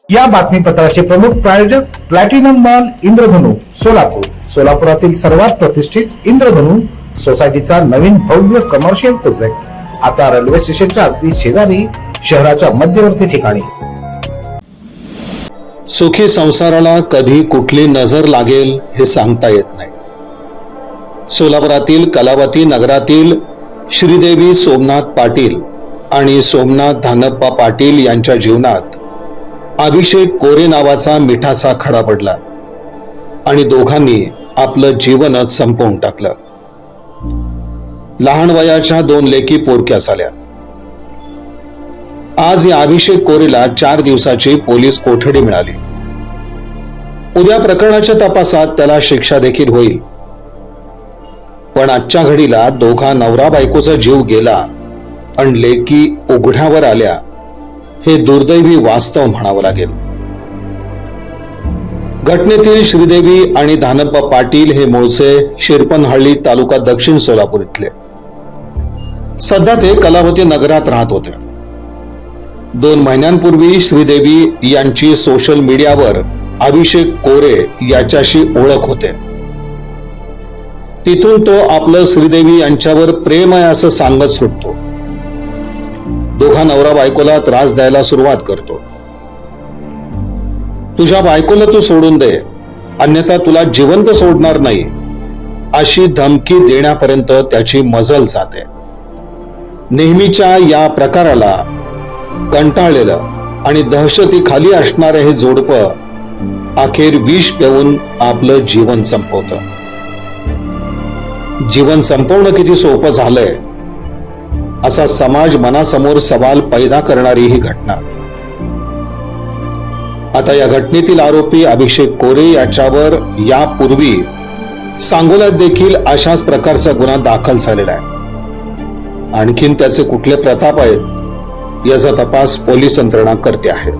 या बातमीपत्राचे प्रमुख प्रायोजक प्लॅटिनम मॉल इंद्रधनु सोलापूर. सोलापुरातील सर्वात प्रतिष्ठित इंद्रधनु सोसायटीचा नवीन भव्य कमर्शियल प्रोजेक्ट आता रेल्वे स्टेशनच्या अगदी शेजारी शहराच्या मध्यवर्ती ठिकाणी. सुखी संसाराला कधी कुठली नजर लागेल हे सांगता येत नाही. सोलापुरातील कलावती नगरातील श्रीदेवी सोमनाथ पाटील आणि सोमनाथ धानप्पा पाटील यांच्या जीवनात अभिषेक कोरे नावाचा मिठाचा खडा पडला आणि दोघांनी आपलं जीवनच संपवून टाकलं. लहान वयाच्या 2 लेकी पोरक्या झाल्या. आज या अभिषेक कोरेला 4 दिवसाची पोलीस कोठडी मिळाली. उद्या प्रकरणाच्या तपासात त्याला शिक्षा देखील होईल. पण आजच्या घडीला दोघा नवरा बायकोचा जीव गेला आणि लेकी उघड्यावर आल्या हे दुर्दैवी वास्तव म्हणावं लागेल. घटनेतील श्रीदेवी आणि धानप्पा पाटील हे मूळचे शिरपनहळ्ळी तालुका दक्षिण सोलापूर इथले. सध्या ते कलावती नगरात राहत होते. 2 महिन्यांपूर्वी श्रीदेवी यांची सोशल मीडियावर अभिषेक कोरे याच्याशी ओळख होते. तिथून तो आपलं श्रीदेवी यांच्यावर प्रेम आहे असं सांगत सुटतो. दोघा नवरा बायकोला त्रास द्यायला सुरुवात करतो. तुझ्या बायकोला तू सोडून दे, अन्यथा तुला जिवंत सोडणार नाही, अशी धमकी देण्यापर्यंत त्याची मजल जाते. नेहमीच्या या प्रकाराला कंटाळलेलं आणि दहशतीखाली असणारे हे जोडपं अखेर विष पिऊन आपलं जीवन संपवतं. जीवन संपवणं किती सोपं झालंय असा समाज मनासमोर सवाल पैदा करणारी ही घटना. आता या घटनेतील आरोपी अभिषेक कोरे याच्यावर यापूर्वी सांगोल्यात देखील अशाच प्रकारचा गुन्हा दाखल झालेला आहे. आणखीन त्याचे कुठले प्रताप आहेत याचा तपास पोलीस यंत्रणा करते आहे.